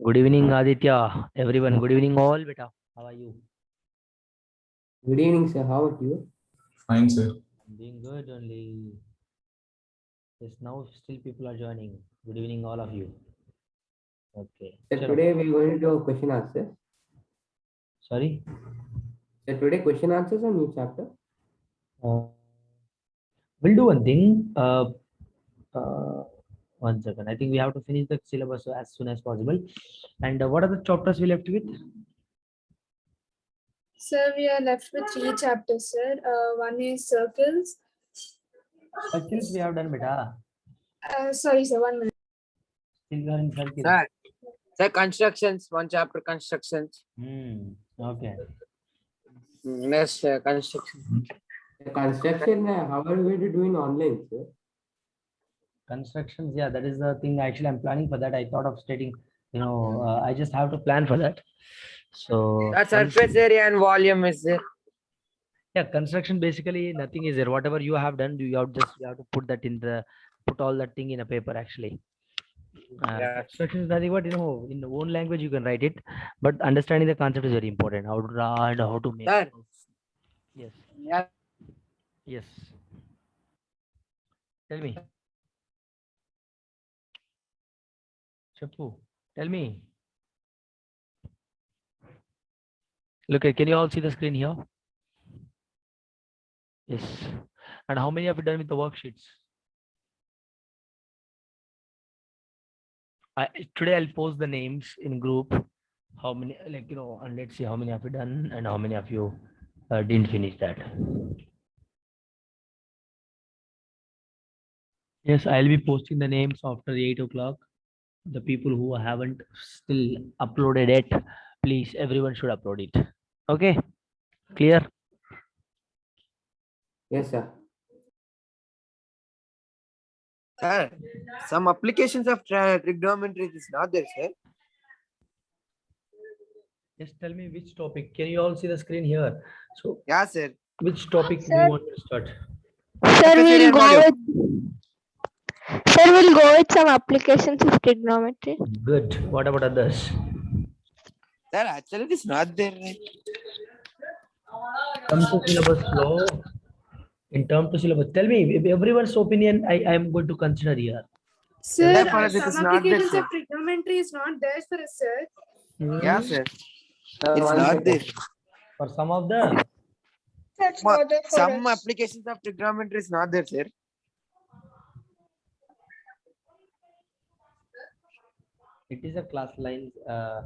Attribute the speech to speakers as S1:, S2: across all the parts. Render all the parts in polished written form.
S1: Good evening, Aditya. Everyone, good evening, all. Beta, how are you?
S2: Good evening, sir. How are you?
S3: Fine, sir.
S1: I'm doing good only. Yes, now still people are joining. Good evening, all of you. Okay.
S2: Sir,
S1: Chalo.
S2: today we're going to do a question answer.
S1: Sorry.
S2: Sir, today question answers a new chapter.
S1: Uh, we'll do one thing. Uh, 1 second. I think we have to finish the syllabus as soon as possible. And what are the chapters we left with?
S4: Sir, we are left with 3 chapters, sir. One is circles.
S1: Circles we have done, beta.
S4: Sorry, sir, 1 minute.
S1: Still we are in circles.
S5: Sir, constructions, one chapter constructions.
S1: Okay.
S5: Next, construction.
S2: The construction, how are we going to do in online, sir?
S1: Constructions, yeah, that is the thing. Actually, I'm planning for that. I thought of stating, I just have to plan for that. So
S5: That surface area and volume is there.
S1: yeah, construction basically nothing is there. Whatever you have done, you have to put that put all that thing in a paper actually.
S5: Yeah.
S1: Construction is nothing but in your own language you can write it, but understanding the concept is very important. How to draw and how to make.
S5: Sir.
S1: Yes.
S5: Yeah.
S1: Yes. Tell me. Chappu, tell me. Look, can you all see the screen here? Yes. And how many have you done with the worksheets? Today I'll post the names in group. How many, and let's see how many have you done and how many of you didn't finish that. Yes, I'll be posting the names after 8 o'clock. The people who haven't still uploaded it, please, everyone should upload it. Okay, clear?
S2: Yes, sir.
S5: Sir, some applications of trigonometry is not there, sir.
S1: Just tell me which topic. Can you all see the screen here? So,
S5: Yeah, sir.
S1: which topic do
S4: Sir.
S1: you want to start?
S4: Sir,
S5: we'll
S4: go with some applications of trigonometry.
S1: Good. What about others?
S5: Sir, actually it is not there. Right?
S1: Come to syllabus flow. In terms to syllabus, tell me everyone's opinion. I am going to consider here.
S4: Sir,
S5: Therefore, this is
S4: some
S5: not there,
S4: applications
S5: sir.
S4: of trigonometry is not there for us, sir.
S5: Yeah, sir.
S2: Sir,
S5: It's
S2: one
S5: not
S2: second.
S5: there.
S1: For some of them.
S4: That's
S5: Ma-
S4: not there for
S5: Some
S4: us.
S5: applications of trigonometry is not there, sir.
S1: It is a class line. I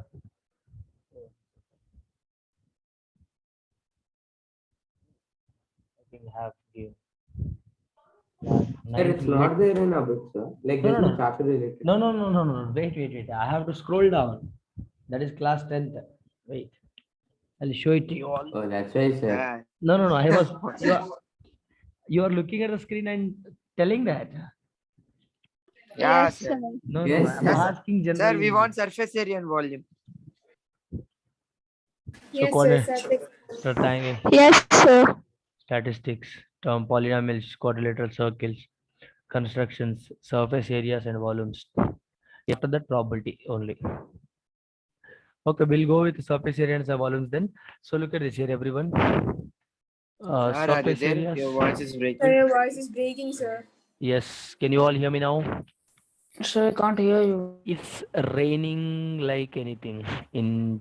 S1: think have here.
S2: Sir, it's not there in our book, sir. Like
S1: No,
S2: there's
S1: no,
S2: no
S1: no.
S2: chapter related.
S1: No. Wait. I have to scroll down. That is class 10th. Wait. I'll show it to you all.
S2: Oh, that's why, sir.
S5: Yeah.
S1: No. I was you are looking at the screen and telling that.
S5: Yeah,
S4: Yes,
S5: sir.
S4: sir.
S1: No,
S2: Yes,
S1: I'm
S5: yes, sir.
S1: asking generally.
S5: Sir, we want surface area and volume.
S4: Yes,
S1: coordinate-
S4: sir.
S1: Rectangle,
S4: Yes, sir.
S1: statistics, term polynomials, quadrilateral circles, constructions, surface areas and volumes. After that, probability only. Okay, we'll go with surface area and volumes then. So look at this here, everyone.
S5: Sir, are you
S1: Surface
S5: there?
S1: areas.
S5: Your voice is
S4: Sir,
S5: breaking.
S4: your voice is breaking, sir.
S1: Yes, can you all hear me now?
S6: Sir, I can't hear you.
S1: It's raining like anything in.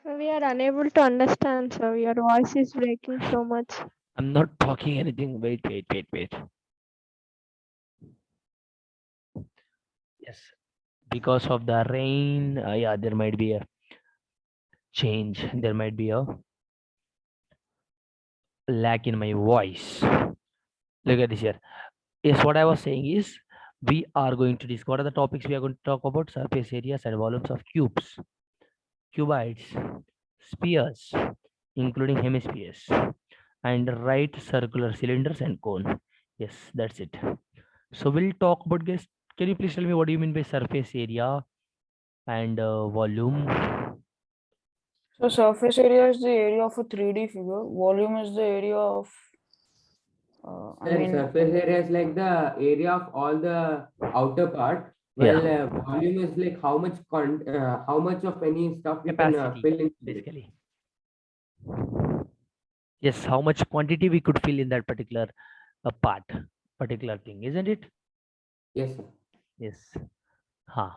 S4: Sir, we are unable to understand, sir. Your voice is breaking so much.
S1: I'm not talking anything. Wait. Yes, because of the rain, yeah, there might be a change. There might be a lack in my voice. Look at this here. Yes, what I was saying is we are going to discuss what are the topics we are going to talk about: surface areas and volumes of cubes, cuboids, spheres, including hemispheres, and right circular cylinders and cone. Yes, that's it. So we'll talk about, guys. Can you please tell me what do you mean by surface area and volume?
S6: So surface area is the area of a 3D figure. Volume is the area of,
S2: Sir, surface area is like the area of all the outer part. Well,
S1: Yeah.
S2: volume is like how much of any stuff we can
S1: Capacity,
S2: fill in it.
S1: basically. Yes, how much quantity we could fill in that particular part, particular thing, isn't it?
S2: Yes, sir.
S1: Yes. Huh.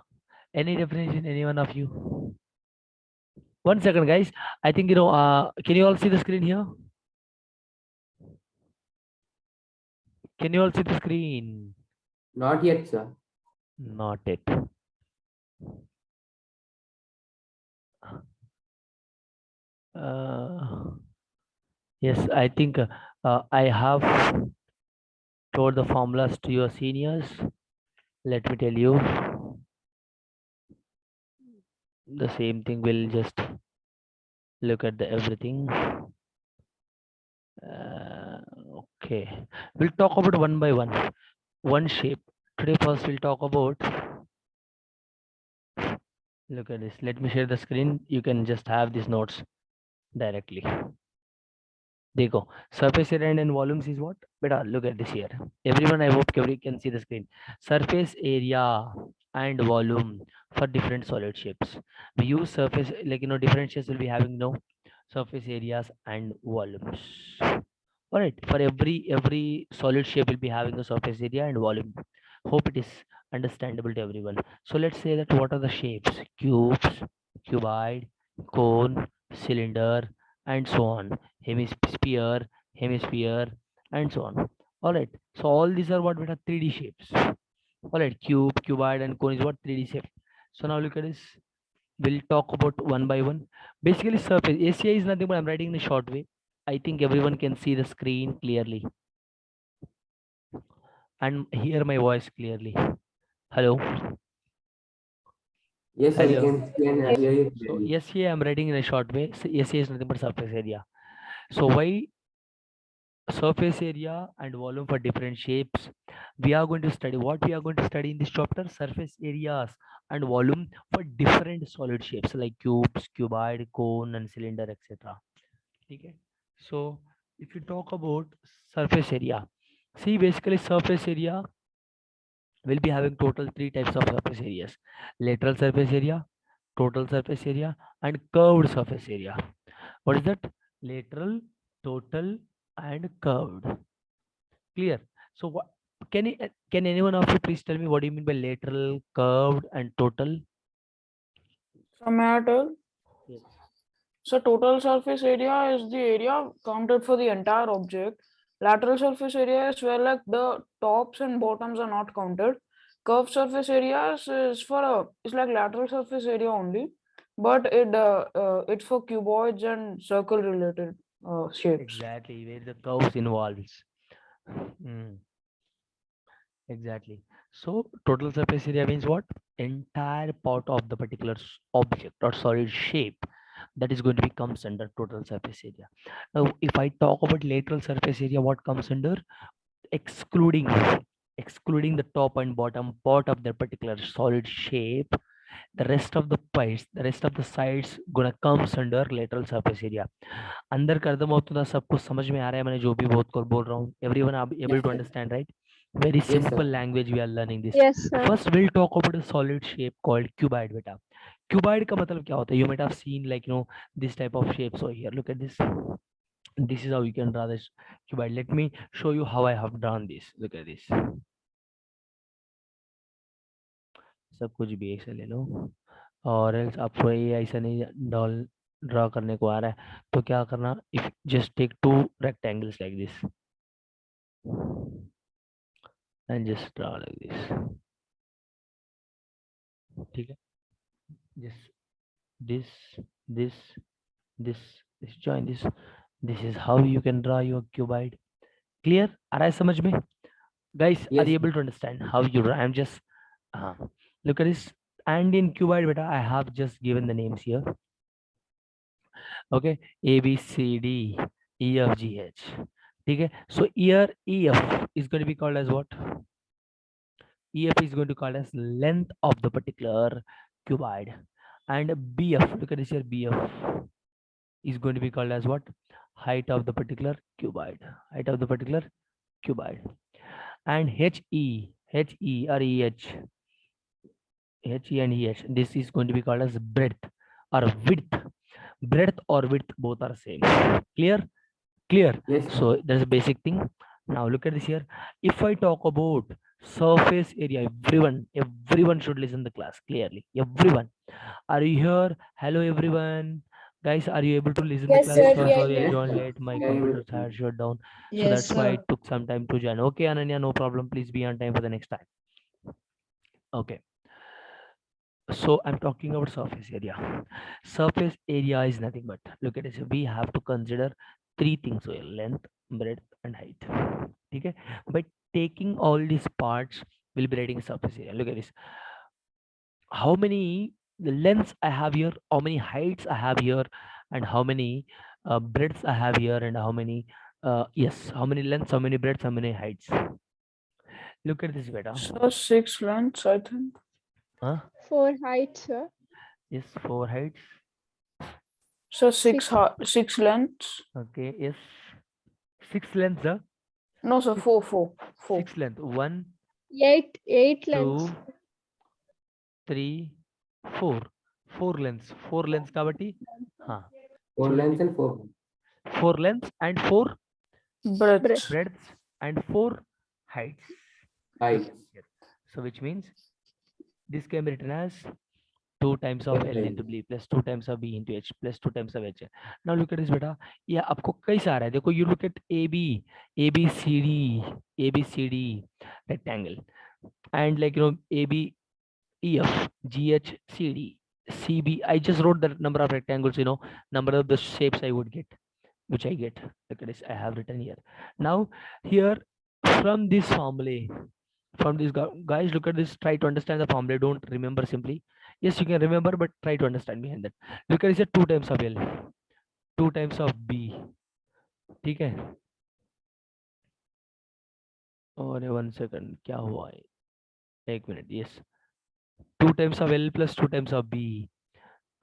S1: Any definition, any one of you? 1 second, guys. I think, can you all see the screen here? Can you all see the screen?
S2: Not yet, sir.
S1: Not it. Yes, I think I have told the formulas to your seniors. Let me tell you. The same thing, we'll just look at the everything. Okay, we'll talk about one by one shape. Today first we'll talk about, look at this. Let me share the screen. You can just have these notes directly. There you go. Surface area and volumes is what? Beta, look at this here. Everyone, I hope everybody can see the screen. Surface area and volume for different solid shapes. We use surface, like, different shapes will be having no surface areas and volumes. All right, for every solid shape will be having a surface area and volume. Hope it is understandable to everyone. So let's say that what are the shapes? Cubes, cuboid, cone, cylinder, and so on. Hemisphere, and so on. All right. So all these are what we have 3D shapes. All right, cube, cuboid, and cone is what 3D shape. So now look at this. We'll talk about one by one. Basically, surface ACI is nothing but I'm writing in a short way. I think everyone can see the screen clearly and hear my voice clearly. Hello.
S2: Yes, I
S1: Hello.
S2: can see and hear you
S1: So
S2: clearly.
S1: SCA I'm writing in a short way. So SCA is nothing but surface area. So why surface area and volume for different shapes? We are going to study what we are going to study in this chapter: surface areas and volume for different solid shapes like cubes, cuboid, cone, and cylinder, etc. Okay. So if you talk about surface area, see, basically surface area will be having total 3 types of surface areas: lateral surface area, total surface area, and curved surface area. What is that? Lateral, total, and curved. Clear? So what can anyone of you please tell me what do you mean by lateral, curved, and total?
S6: so matter.
S1: Yes.
S6: So total surface area is the area counted for the entire object. Lateral surface area is where like the tops and bottoms are not counted. Curved surface areas is for it's like lateral surface area only, but it's for cuboids and circle related shapes.
S1: Exactly, where the curves involves. Mm, exactly. So total surface area means what? Entire part of the particular object or solid shape that is going to be comes under total surface area. Now, if I talk about lateral surface area, what comes under? Excluding the top and bottom part of that particular solid shape, the rest of the parts, the rest of the sides gonna comes under lateral surface area. अंदर कर दम होता था, सब कुछ समझ में आ रहा है, मैंने जो भी बहुत कर बोल रहा हूँ. Everyone are able to understand, right? Very
S2: Yes, sir.
S1: simple language we are learning this.
S4: Yes, sir.
S1: First we'll talk about a solid shape called cuboid. बेटा cuboid का मतलब क्या होता है? You might have seen, like, this type of shapes over here. Look at this. This is how you can draw this cuboid. Let me show you how I have drawn this. Look at this. सब कुछ भी ऐसे ले लो, और else आपको ये ऐसा नहीं ड्रॉ करने को आ रहा है तो क्या करना? If just take 2 rectangles like this and just draw like this. ठीक है? Just this join this. This is how you can draw your cuboid. Clear? आ रहा है समझ में? Guys, are
S2: Yes,
S1: you able to understand how you draw? I'm just look at this. And in cuboid, beta, I have just given the names here. Okay, A, B, C, D, E, F, G, H. Okay, so here EF is going to be called as what? EF is going to call as length of the particular cuboid. And BF, look at this here, BF. is going to be called as what? Height of the particular cuboid. Height of the particular cuboid. And HE or EH, HE and EH, this is going to be called as breadth or width. Breadth or width, both are same. Clear? Clear.
S2: Yes, sir.
S1: So there's a basic thing. Now look at this here. If I talk about surface area, everyone should listen the class clearly. Everyone. Are you here? Hello everyone. Guys, are you able to listen
S4: Yes,
S1: the class?
S4: sir,
S1: So
S4: we are
S1: sorry I
S2: here.
S1: joined late. My
S2: Yeah, you
S1: computer
S2: will.
S1: had shut down. So
S3: Yes,
S1: that's why
S3: sir.
S1: it took some time to join. Okay, Ananya, no problem. Please be on time for the next time. Okay. So I'm talking about surface area. Surface area is nothing but, look at this. We have to consider three things here: length, breadth, and height. Okay. By taking all these parts, we'll be writing surface area. Look at this. How many the lengths I have here, how many heights I have here, and how many breadths I have here, and how many how many lengths, how many breadths, how many heights. Look at this, beta.
S6: So 6 lengths, I think.
S1: Huh?
S4: 4 heights, sir.
S1: Yes, 4 heights.
S6: So 6 lengths.
S1: Okay, yes. 6 lengths, huh?
S6: No, sir, 4.
S1: 6 length. 1,
S4: 8
S1: 2,
S4: lengths.
S1: 3, 4. 4 lengths. 4 lengths kabatti. Huh.
S2: 4 lengths and 4
S1: 4 lengths and 4
S6: Breadths.
S1: breadths and 4 heights.
S2: heights.
S1: So which means this can be written as 2 times of L into B plus 2 times of B into H plus 2 times of H. Now look at this, beta. Yeah, आपको कैसा आ रहा है? देखो, you look at ABCD rectangle, and like AB, EF, GH, CD, CB. I just wrote the number of rectangles, number of the shapes I would get, which I get. Look at this, I have written here. Now here, from this formula, from this guys, look at this, try to understand the formula. Don't remember simply. Yes, you can remember, but try to understand behind that. Look at this, 2 times of L, 2 times of B. Okay. और 1 second, क्या हुआ है? 1 minute. Yes, 2 times of L plus 2 times of B,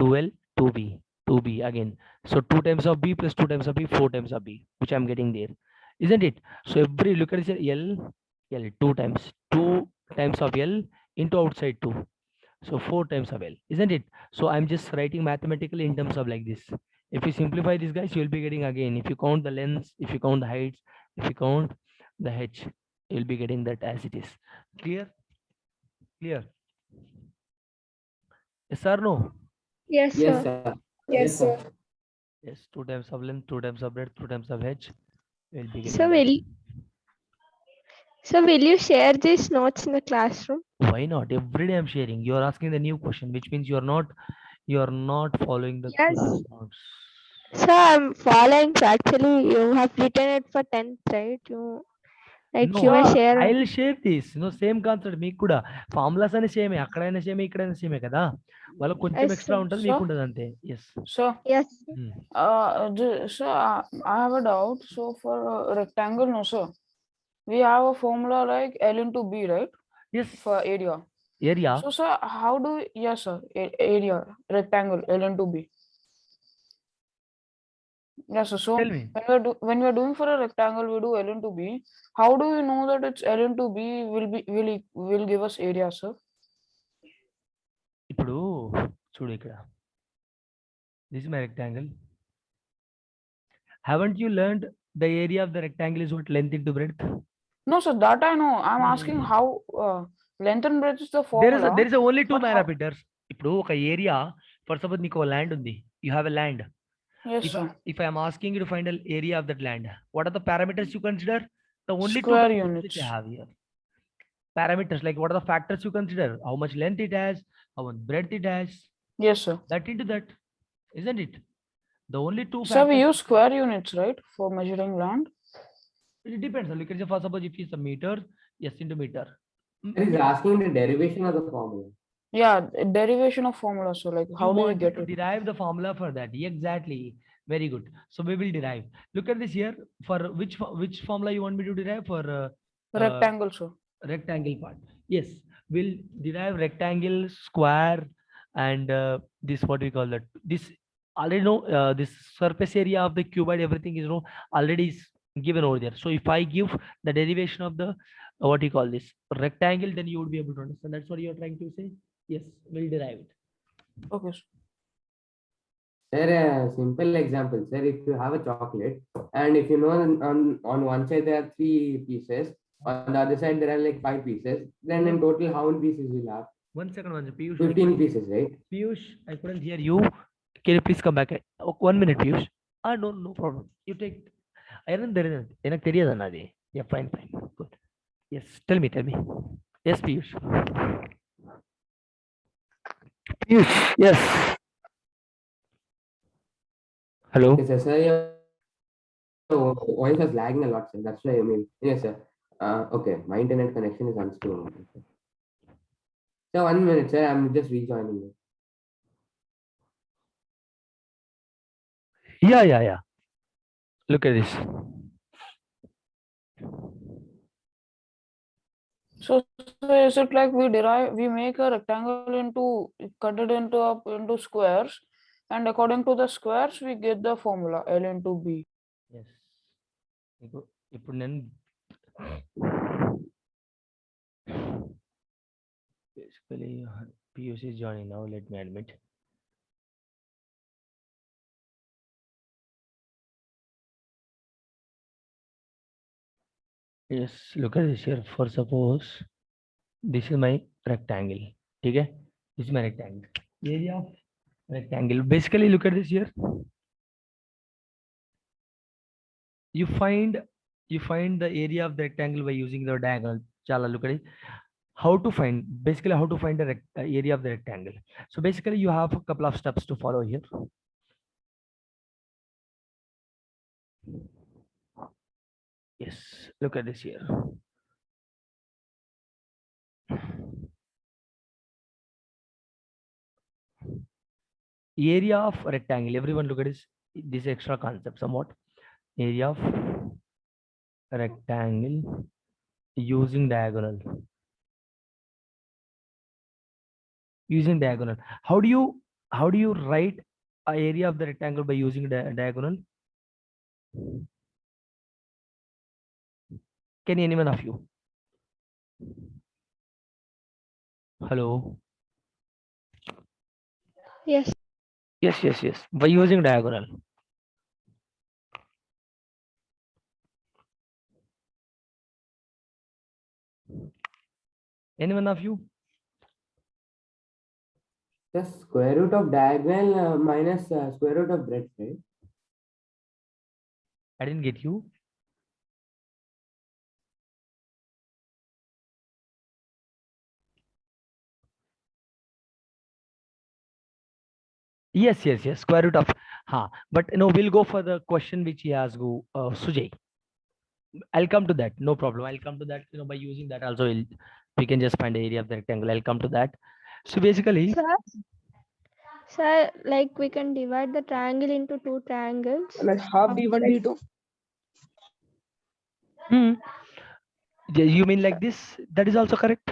S1: 2L, 2B again. So 2 times of B plus 2 times of B, 4 times of B, which I'm getting there, isn't it? So every, look at this, L 2 times of L into outside 2. So 4 times of L, isn't it? So I'm just writing mathematically in terms of like this. If you simplify this, guys, you'll be getting again, if you count the lengths, if you count the heights, if you count the H, you'll be getting that as it is. Clear? Clear? Yes or no?
S4: Yes,
S2: Yes,
S4: sir.
S2: sir.
S4: Yes, sir.
S1: Yes, 2 times of length, 2 times of breadth, 2 times of H. We'll be getting
S7: So
S1: that.
S7: will you share these notes in the classroom?
S1: Why not? Every day I'm sharing. You're asking the new question, which means you're not following the
S7: Yes.
S1: class notes.
S7: So I'm following. So actually, you have written it for 10th, right? You may
S6: No,
S7: share.
S1: I'll share this. Same concept. మీకు కూడా formulas అని సేమే, అక్కడైనా సేమే, ఇక్కడైనా సేమే కదా. వాళ్ళకి కొంచెం
S7: Yes,
S1: ఎక్స్ట్రా
S7: sir.
S1: ఉంటుంది,
S6: So-
S1: మీకు ఉంటుంది అంతే. Yes.
S6: so
S7: Yes.
S6: so I have a doubt. So for rectangle, no, sir, we have a formula like L into B, right?
S1: Yes.
S6: For area.
S1: Area.
S6: So sir, how do yes, sir, area rectangle L into B. Yes, sir. So
S1: Tell me.
S6: when we are doing for a rectangle, we do L into B. How do we know that it's L into B will give us area, sir?
S1: ఇప్పుడు చూడు ఇక్కడ. This is my rectangle. Haven't you learned the area of the rectangle is what? Length into breadth.
S6: No, sir, that I know. I'm asking how length and breadth is the formula.
S1: There is only 2
S6: but how-
S1: parameters. ఇప్పుడు ఒక area, for suppose నీకు land ఉంది, you have a land.
S6: Yes, sir.
S1: If I am asking you to find an area of that land, what are the parameters you consider? The only 2
S6: Square
S1: parameters
S6: units.
S1: which I have here. Parameters, like what are the factors you consider? How much length it has, how much breadth it has,
S6: Yes, sir.
S1: that into that, isn't it? The only 2
S6: So we
S1: factors.
S6: use square units, right, for measuring land?
S1: It depends. Look at the, for suppose if it's a meter, yes, into meter.
S2: He's asking the derivation of the formula.
S6: Yeah, derivation of formula. So like, how do we
S1: want
S6: get
S1: to
S6: it?
S1: derive the formula for that? Exactly. Very good. So we will derive. Look at this here. For which formula you want me to derive? For
S6: Rectangle, sir.
S1: rectangle part. Yes, we'll derive rectangle, square, and this, what we call that, this already know this surface area of the cuboid, everything is already is given over there. So if I give the derivation of the what you call this rectangle, then you would be able to understand. That's what you're trying to say. Yes, we'll derive it.
S6: Okay, sir.
S2: Sir, a simple example, sir, if you have a chocolate and if you know on one side there are 3 pieces, on the other side there are like 5 pieces, then in total how many pieces will have?
S1: 1 second, Piyush.
S2: 15 pieces, right?
S1: Piyush, I couldn't hear you. Can you please come back? 1 minute, Piyush. No problem. You take. I don't there. Yeah, fine. Good. Yes, tell me. Yes, Piyush. Piyush, yes. Hello.
S2: Okay, sir, your voice was lagging a lot, sir. That's why I mean, yes, sir. Okay, my internet connection is unstable. So 1 minute, sir. I'm just rejoining you.
S1: Yeah. Look at this.
S6: So is it like we make a rectangle cut it into squares, and according to the squares, we get the formula L into B.
S1: Yes. ఇప్పుడు నేను basically Piyush is joining now. Let me admit. Yes, look at this here. For suppose this is my rectangle. Okay, this is my rectangle. Area of rectangle. Basically, look at this here. You find the area of the rectangle by using the diagonal. Chala, look at it. How to find the area of the rectangle. So basically, you have a couple of steps to follow here. Yes, look at this here. Area of rectangle. Everyone look at this extra concept somewhat. Area of rectangle using diagonal. How do you write a area of the rectangle by using diagonal? Can anyone of you? Hello.
S7: Yes.
S1: Yes. By using diagonal. Anyone of you?
S2: The square root of diagonal minus square root of breadth, right?
S1: I didn't get you. Yes. Square root of. But we'll go for the question which he has go Sujay. I'll come to that. No problem. I'll come to that. By using that also, we can just find the area of the rectangle. I'll come to that. So basically,
S7: Sir, like we can divide the triangle into 2 triangles.
S6: Like half D1, D2.
S1: You mean like this? That is also correct.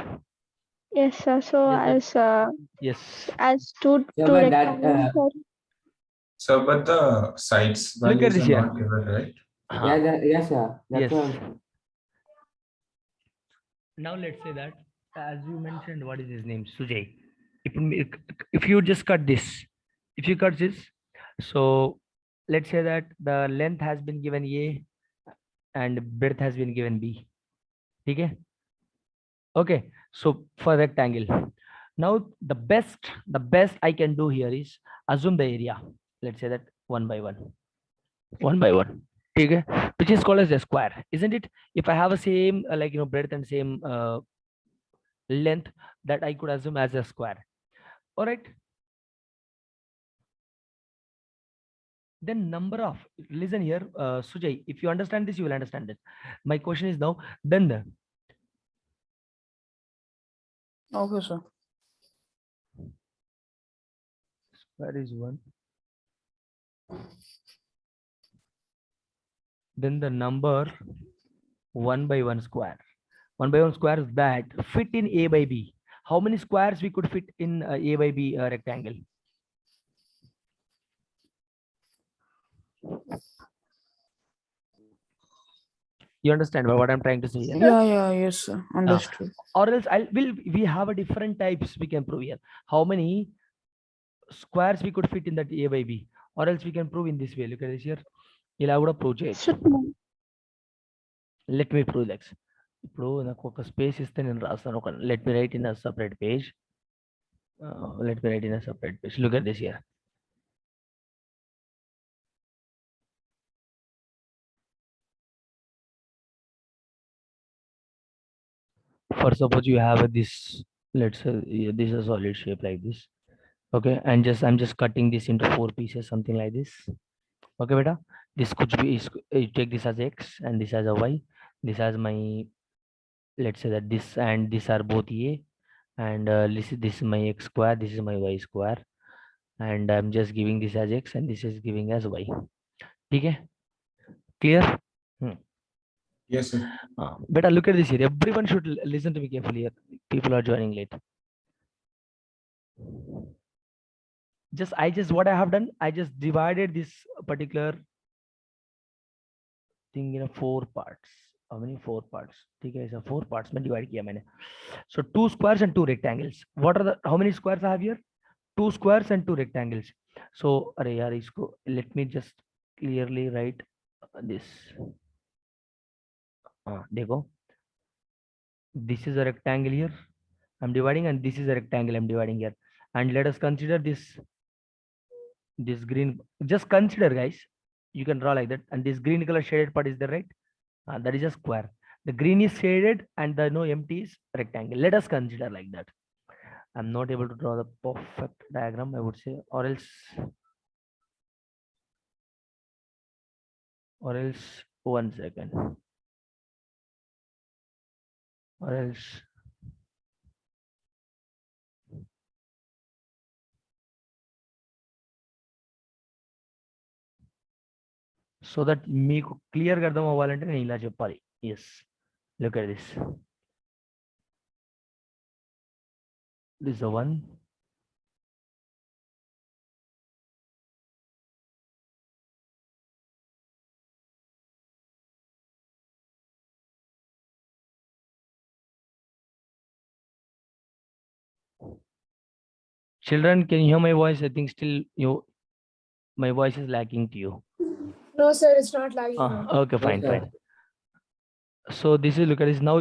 S7: Yes, sir. So
S1: Yes,
S7: as
S1: Yes.
S7: two
S2: Yeah, but that,
S7: rectangles.
S3: So, but the sides
S1: Look at
S3: values
S1: this
S3: are
S1: here.
S3: not given, right?
S2: yes, sir. That's
S1: Yes.
S2: what
S1: Now let's say that, as you mentioned, what is his name? Sujay. If you just cut this, if you cut this, so let's say that the length has been given A and breadth has been given B. Okay. So for rectangle, now the best I can do here is assume the area. Let's say that 1 by 1. 1 by 1. Okay, which is called as a square, isn't it? If I have a same breadth and same length, that I could assume as a square. All right. Then number of, listen here, Sujay, if you understand this, you will understand this. My question is now, then
S6: Okay, sir.
S1: square is 1. Then the number 1 by 1 square. 1 by 1 square is that fit in A by B. How many squares we could fit in A by B rectangle? You understand what I'm trying to say here?
S6: Yeah, yes, sir. Understood.
S1: Or else we have a different types we can prove here. How many squares we could fit in that A by B, or else we can prove in this way. Look at this here. ఇలా కూడా prove చేయొచ్చు. Let me prove this. ఇప్పుడు నాకు ఒక space ఇస్తే నేను రాస్తాను. ఒక let me write in a separate page. Let me write in a separate page. Look at this here. For suppose you have this, let's say this is a solid shape like this. Okay, and I'm just cutting this into 4 pieces, something like this. Okay, beta. This could be you take this as x and this as a y. This as my, let's say that this and this are both a, and this is my x square, this is my y square, and I'm just giving this as x and this is giving as y. Okay, clear?
S3: Yes, sir.
S1: Beta, look at this here. Everyone should listen to me carefully here. People are joining late. What I have done, I just divided this particular thing in 4 parts. How many? 4 parts. Okay, so 4 parts में divide किया मैंने. So 2 squares and 2 rectangles. How many squares I have here? 2 squares and 2 rectangles. So अरे यार इसको, let me just clearly write this. देखो, this is a rectangle here. I'm dividing, and this is a rectangle I'm dividing here. And let us consider this green. Just consider, guys. You can draw like that, and this green color shaded part is there, right? That is a square. The green is shaded and the empty is rectangle. Let us consider like that. I'm not able to draw the perfect diagram, I would say, or else one second, or else so that మీకు clear గా అర్థం అవ్వాలంటే నేను ఇలా చెప్పాలి. Yes, look at this. This is the one. Children, can you hear my voice? I think still my voice is lagging to you.
S4: No, sir, it's not lagging.
S1: Okay, fine,
S2: sir.
S1: fine. So this is, look at this now.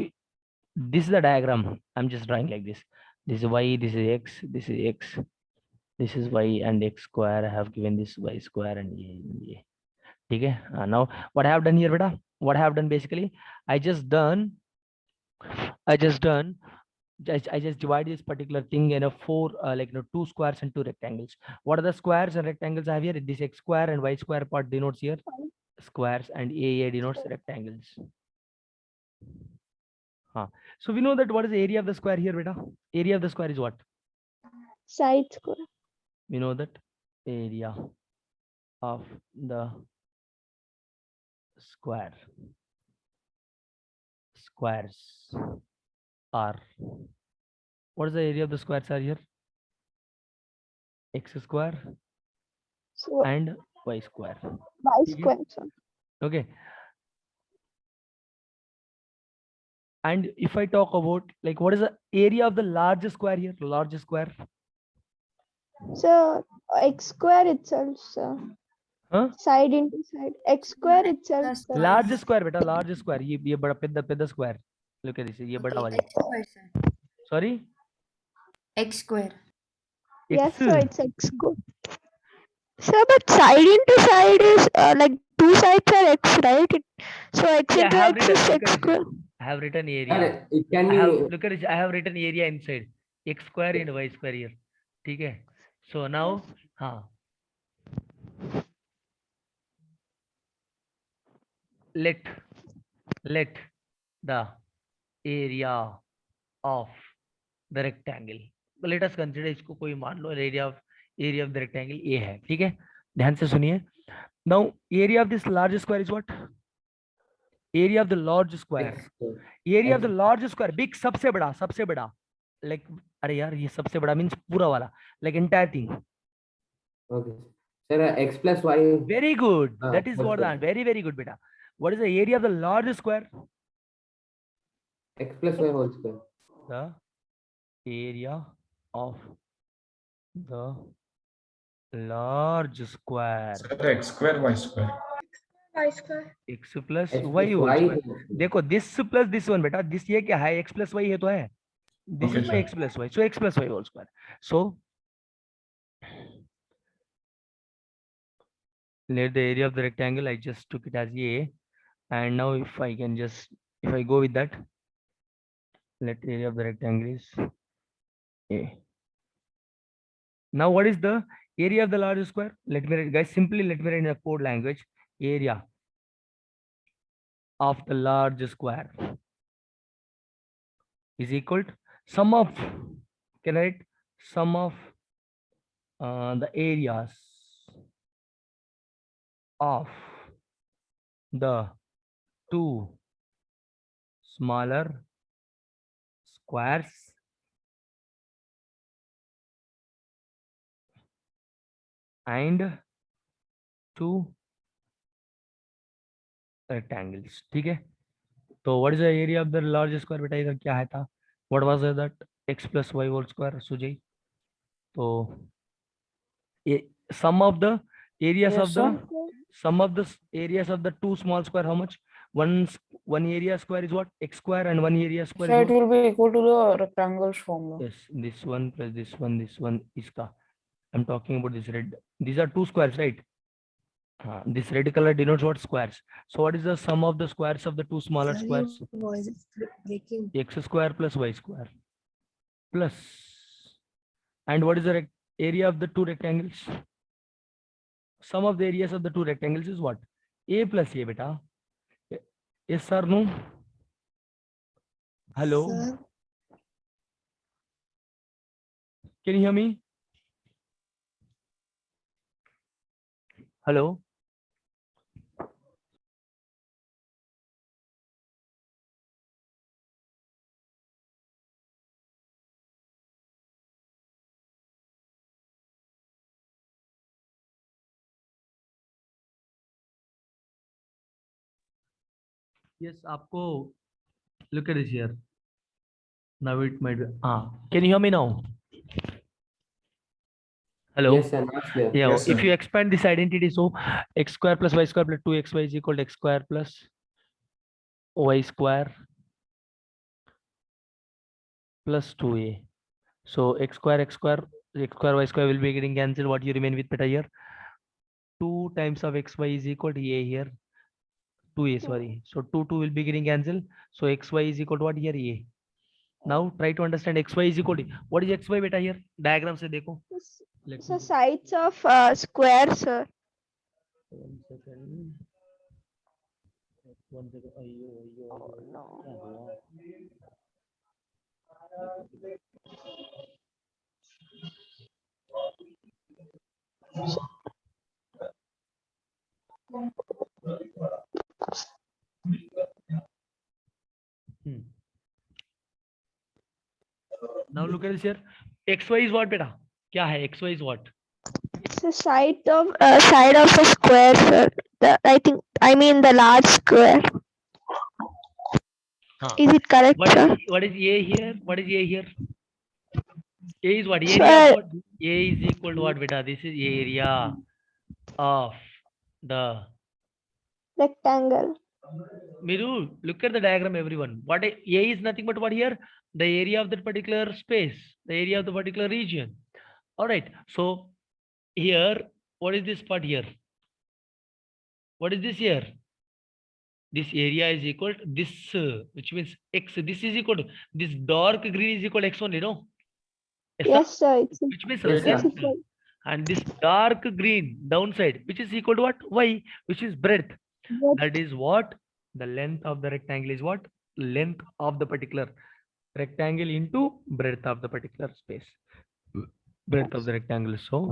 S1: This is the diagram. I'm just drawing like this. This is y, this is x, this is x, this is y and x square. I have given this y square and a. Okay. Now what I have done here, beta? What I have done basically, I just divide this particular thing in a 4, 2 squares and 2 rectangles. What are the squares and rectangles I have here? This x square and y square part denotes here squares, and a denotes rectangles. So we know that what is the area of the square here, beta? Area of the square is what?
S7: Side square.
S1: We know that area of the squares are, what is the area of the squares are here? X square
S7: So
S1: and y square.
S7: y square. Sorry.
S1: Okay. And if I talk about like what is the area of the largest square here? Largest square.
S7: So x square itself, sir.
S1: Huh?
S7: Side into side. X square itself, sir.
S1: Largest square, beta. Largest square. ये बड़ा पेद्दा square. Look at this. ये बड़ा वाला.
S8: X square, sir.
S1: Sorry.
S8: X square.
S7: Yes, so it's x square. Sir, but side into side is like 2 sides are x, right? So x
S1: Yeah,
S7: into
S1: I have
S7: x
S1: written,
S7: is
S1: look
S7: x
S1: at
S7: square.
S1: this. I have written area.
S2: And it can
S1: I
S2: be
S1: have, look at this. I have written area inside. X square and y square here. Okay. So now, let the area of the rectangle. Let us consider इसको कोई मान लो area of the rectangle A है. ठीक है, ध्यान से सुनिए. Now area of this large square is what? Area of the large square. Area of the large square. Big सबसे बड़ा. Like अरे यार ये सबसे बड़ा means पूरा वाला. Like entire thing.
S2: okay. Sir, x plus y.
S1: Very good. That is what
S2: okay.
S1: I. Very good, beta. What is the area of the large square?
S2: X plus Y whole square.
S1: The area of the large square.
S3: Sir, X square, Y square.
S4: Y square.
S1: X plus
S2: X
S1: Y
S2: plus
S1: whole
S2: Y
S1: square.
S2: whole square.
S1: देखो this plus this one बेटा, this ये क्या है? X plus Y है तो है. This
S3: Okay,
S1: is my
S3: sir.
S1: X plus Y. So X plus Y whole square. So let the area of the rectangle, I just took it as A, and now if I can just, if I go with that, let area of the rectangle is A. Now what is the area of the large square? Let me write, guys, simply let me write in a code language. Area of the large square is equal to sum of, can I write sum of the areas of the two smaller squares and two rectangles. ठीक है, तो what is the area of the large square बेटा? इधर क्या है था? What was that? X plus Y whole square, Sujay. तो sum of the areas
S6: Yes,
S1: of the
S6: sir.
S1: sum of the areas of the two small square, how much? One area square is what? X square, and one area square
S6: So
S1: is
S6: it
S1: what?
S6: will be equal to the rectangle's formula.
S1: Yes, this one plus this one is ka. I'm talking about this red. These are two squares, right? This red color denotes what? Squares. So what is the sum of the squares of the two smaller squares?
S8: Voice is breaking.
S1: X square plus Y square plus, and what is the area of the two rectangles? Sum of the areas of the two rectangles is what? A plus A, beta. Yes sir, no? Hello?
S8: Sir,
S1: Can you hear me? Hello? Yes, आपको look at this here. Now it might be. Can you hear me now? Hello?
S2: Yes, sir. Not clear.
S1: Yeah,
S3: Yes,
S1: if
S3: sir.
S1: you expand this identity, so x square plus y square plus 2xy is equal to x square plus y square plus 2a. So x square, y square will be getting cancelled. What you remain with beta here? 2 times of xy is equal to a here. 2a, sorry. So 2 will be getting cancelled. So xy is equal to what here? A. Now try to understand xy is equal to, what is xy beta here? Diagram se dekho. Let
S7: So
S1: me,
S7: sides of square, sir.
S1: 1 second. 1 second. क्या हुआ? Now look at this here. xy is what beta? क्या है? xy is what?
S7: It's the side of a square, sir. I mean the large square. Is it correct, sir?
S1: What is a here? What is a here? A is what?
S7: Sir.
S1: Area of what? A is equal to what beta? This is area of the
S7: Rectangle.
S1: Miru. Look at the diagram, everyone. What A is nothing but what here? The area of that particular space, the area of the particular region. All right. So here, what is this part here? What is this here? This area is equal to this, which means x. This is equal to this dark green is equal to x only, no?
S7: Yes, sir.
S1: Which means
S2: Yes, sir.
S1: length. And this dark green downside, which is equal to what? Y, which is breadth. That is what? The length of the rectangle is what? Length of the particular rectangle into breadth of the particular space. Breadth of the rectangle. So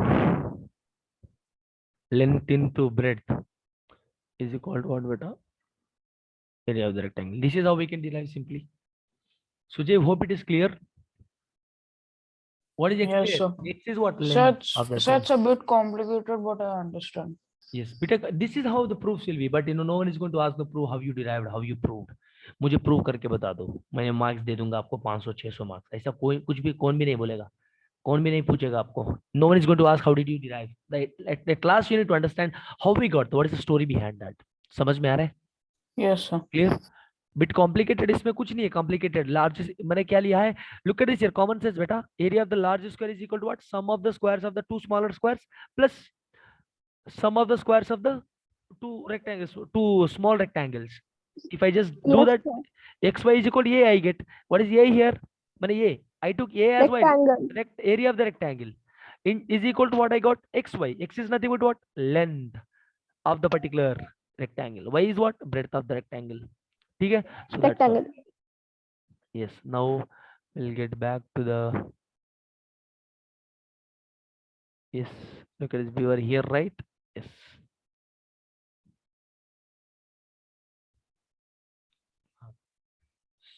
S1: length into breadth is equal to what beta? Area of the rectangle. This is how we can derive simply. Sujay, hope it is clear. What is x
S6: Yes,
S1: here?
S6: sir.
S1: X is what?
S6: So
S1: Length of the
S6: it's a bit complicated, but I understand.
S1: Yes, Peter, this is how the proofs will be, but no one is going to ask the proof how you derived, how you proved. मुझे prove करके बता दो, मैं marks दे दूंगा आपको 500 600 marks, ऐसा कोई कुछ भी कौन भी नहीं बोलेगा, कौन भी नहीं पूछेगा आपको. No one is going to ask how did you derive. The class you need to understand how we got, what is the story behind that. समझ में आ रहा है?
S6: Yes, sir.
S1: Clear? Bit complicated इसमें कुछ नहीं है complicated. Largest मैंने क्या लिया है? Look at this here, common sense बेटा. Area of the largest square is equal to what? Sum of the squares of the two smaller squares plus sum of the squares of the two rectangles, two small rectangles. If I just do
S7: Yes,
S1: that,
S7: sir.
S1: xy is equal to a, I get. What is a here? मैंने ये, I took a as y.
S7: Rectangle.
S1: Area of the rectangle is equal to what I got? Xy. X is nothing but what? Length of the particular rectangle. Y is what? Breadth of the rectangle. ठीक है? So that's all.
S7: Rectangle.
S1: Yes. Now we'll get back to the. Yes. Look at this. We were here, right? Yes.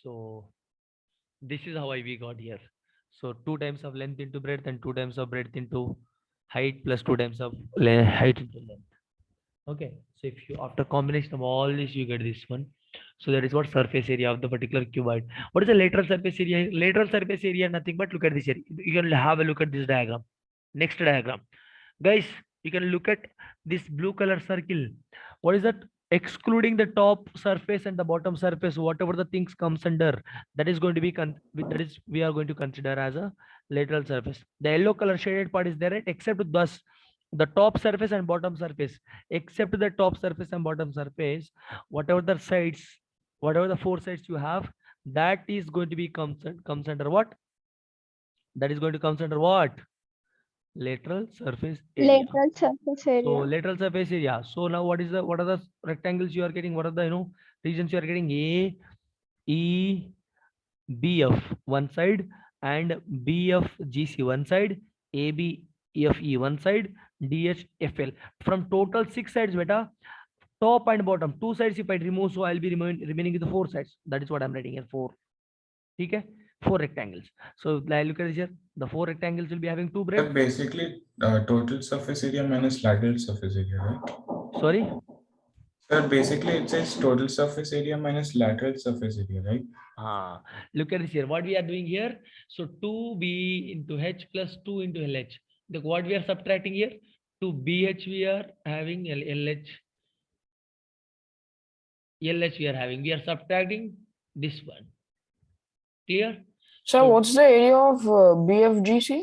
S1: So this is how we got here. So 2 times of length into breadth and 2 times of breadth into height plus 2 times of height into length. Okay. So if you after combination of all this you get this one. So that is what surface area of the particular cuboid. What is the lateral surface area? Lateral surface area nothing but look at this here. You can have a look at this diagram. Next diagram. Guys, you can look at this blue color circle. What is that? Excluding the top surface and the bottom surface, whatever the things comes under, that is going to be that is we are going to consider as a lateral surface. The yellow color shaded part is there, right? Except thus the top surface and bottom surface, except the top surface and bottom surface, whatever the sides, whatever the 4 sides you have, that is going to be comes under what? That is going to come under what? Lateral surface area.
S7: Lateral surface area.
S1: So lateral surface area. So now what are the rectangles you are getting? What are the regions you are getting? A, E, B of one side and B of GC one side, A, B, E of E one side, DH, FL. From total 6 sides, beta, top and bottom 2 sides if I remove, so I'll be remaining with the 4 sides. That is what I'm writing here. 4. Okay, 4 rectangles. So look at this here. The 4 rectangles will be having 2 breadths.
S3: Basically, total surface area minus lateral surface area, right?
S1: Sorry.
S3: Sir, basically it says total surface area minus lateral surface area, right?
S1: Look at this here. What we are doing here? So 2b into h plus 2 into lh. Look what we are subtracting here. To bh we are having lh. LH we are having. We are subtracting this one. Clear?
S6: So what's the area of BFGC?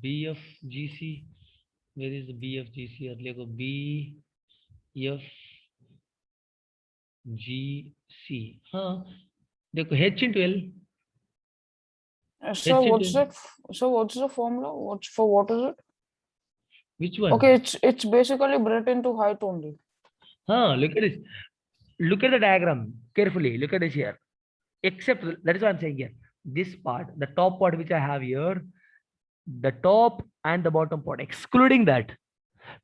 S1: BFGC. Where is the BFGC? Earlier go BFGC. देखो H into L.
S6: So
S1: H
S6: what's
S1: into-
S6: that? So what's the formula? What is it?
S1: Which one?
S6: Okay, it's basically breadth into height only.
S1: Look at this. Look at the diagram carefully. Look at this here. Except that is what I'm saying here. This part, the top part which I have here, the top and the bottom part, excluding that,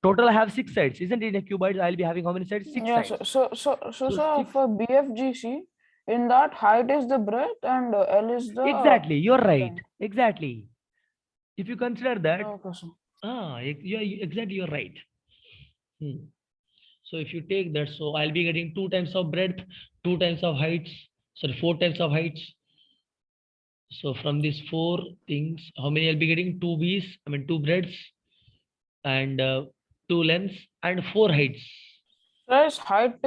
S1: total I have 6 sides. Isn't it in a cuboid? I'll be having how many sides? 6
S6: Yeah.
S1: sides.
S6: So
S1: So six-
S6: for BFGC, in that height is the breadth and L is the.
S1: Exactly. You're right.
S6: length.
S1: Exactly. If you consider that,
S6: Okay, sir.
S1: exactly, you're right. So if you take that, so I'll be getting 2 times of breadth, 2 times of heights, sorry, 4 times of heights. So from these 4 things, how many I'll be getting? 2 B's, 2 breadths and 2 lengths and 4 heights.
S6: Sir, is height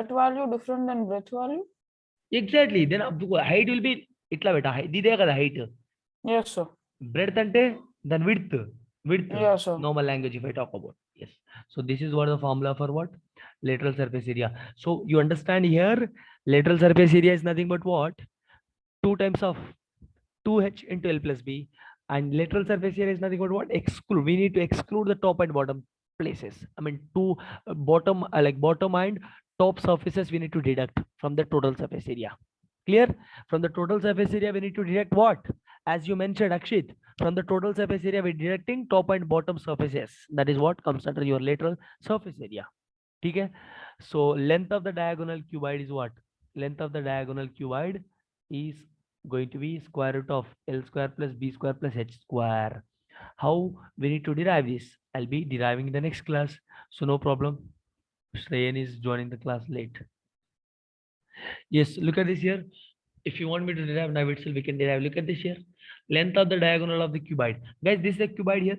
S6: value different than breadth value?
S1: Exactly. Then height will be itla beta. Dide kada height.
S6: Yes, sir.
S1: Breadth ante then width.
S6: Yes, sir.
S1: Normal language if I talk about. Yes. So this is what the formula for what? Lateral surface area. So you understand here, lateral surface area is nothing but what? 2 times of 2h into L plus B, and lateral surface area is nothing but what? Exclude. We need to exclude the top and bottom places. Two bottom bottom and top surfaces we need to deduct from the total surface area. Clear? From the total surface area we need to deduct what? As you mentioned, Akshit, from the total surface area we're deducting top and bottom surfaces. That is what comes under your lateral surface area. Okay? So length of the diagonal cuboid is what? Length of the diagonal cuboid is going to be square root of L square plus B square plus H square. How we need to derive this? I'll be deriving in the next class, so no problem. Shreyan is joining the class late. Yes, look at this here. If you want me to derive now itself, we can derive. Look at this here. Length of the diagonal of the cuboid. Guys, this is a cuboid here.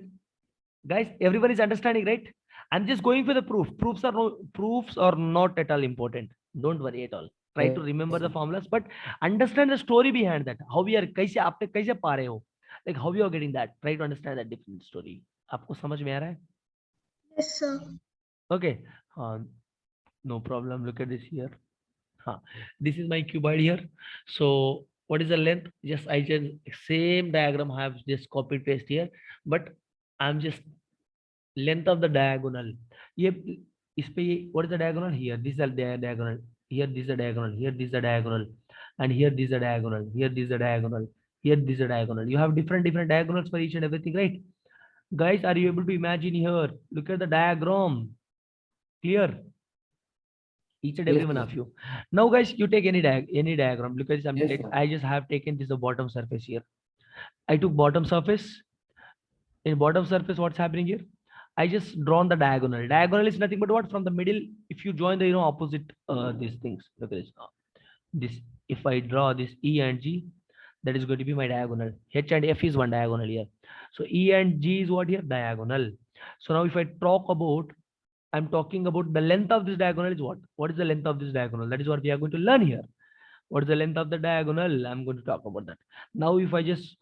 S1: Guys, everyone is understanding, right? I'm just going for the proof. Proofs are not at all important. Don't worry at all. Try to remember the formulas, but understand the story behind that. How we are कैसे आप तक कैसे पा रहे हो? Like how you are getting that. Try to understand that different story. आपको समझ में आ रहा है?
S7: Yes, sir.
S1: Okay. No problem. Look at this here. This is my cuboid here. So what is the length? Just I just same diagram I have just copy paste here, but I'm just length of the diagonal. ये इस पे what is the diagonal here? This is the diagonal. Here this is the diagonal. Here this is the diagonal, and here this is the diagonal. Here this is the diagonal. Here this is the diagonal. You have different diagonals for each and everything, right? Guys, are you able to imagine here? Look at the diagram. Clear? Each and every one of you. Now, guys, you take any diagram. Look at this.
S2: Yes, sir.
S1: I just have taken this the bottom surface here. I took bottom surface. In bottom surface, what's happening here? I just drawn the diagonal. Diagonal is nothing but what? From the middle, if you join the opposite these things. Look at this. This if I draw this E and G, that is going to be my diagonal. H and F is one diagonal here. So E and G is what here? Diagonal. So now if I talk about, I'm talking about the length of this diagonal is what? What is the length of this diagonal? That is what we are going to learn here. What is the length of the diagonal? I'm going to talk about that. Now, if I just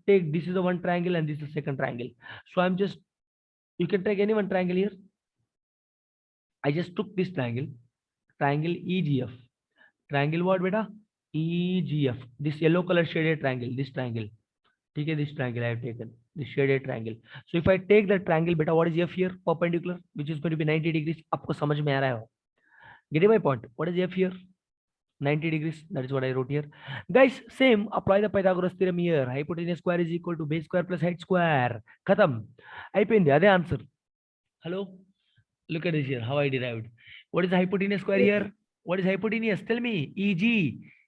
S1: take, this is the one triangle and this is the second triangle. So you can take any one triangle here. I just took this triangle EGF. Triangle what, beta? EGF. This yellow color shaded triangle, this triangle. Okay, this triangle I have taken, this shaded triangle. So if I take that triangle, beta, what is F here? Perpendicular, which is going to be 90 degrees. आपको समझ में आ रहा है? Getting my point? What is F here? 90 degrees. That is what I wrote here. Guys, same, apply the Pythagoras theorem here. Hypotenuse square is equal to base square plus height square. Khatam. I pinned the other answer. Hello? Look at this here, how I derived. What is the hypotenuse square here? What is hypotenuse? Tell me.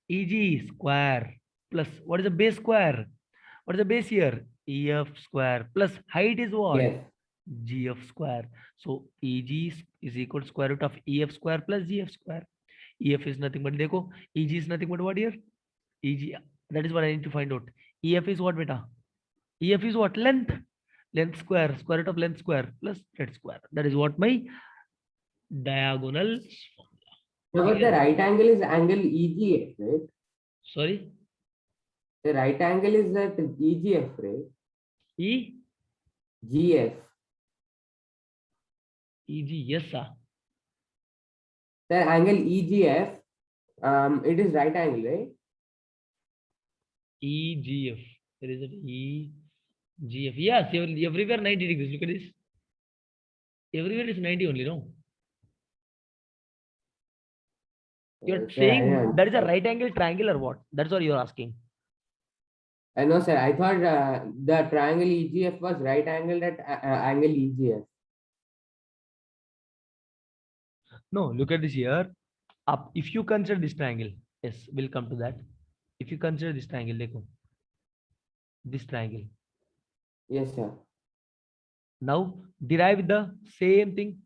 S1: EG square plus, what is the base square? What is the base here? EF square plus height is what?
S2: Yes.
S1: GF square. So EG is equal to square root of EF square plus GF square. EF is nothing but, dekho, EG is nothing but what here? EG, that is what I need to find out. EF is what, beta? EF is what? Length. Length square, square root of length square plus breadth square. That is what my diagonal.
S2: No, but the right angle is angle EGF, right?
S1: Sorry?
S2: The right angle is that EGF, right? GF.
S1: EG, yes, sir.
S2: The angle EGF, it is right angle, right?
S1: EGF. There is an EGF. Yes, everywhere 90 degrees. Look at this. Everywhere is 90 only, no? You're saying that is a right angle triangle or what? That's what you're asking.
S2: I know, sir. I thought the triangle EGF was right angled at angle EGF.
S1: No, look at this here. If you consider this triangle, yes, we'll come to that. If you consider this triangle, dekho, this triangle.
S2: Yes, sir.
S1: Now derive the same thing.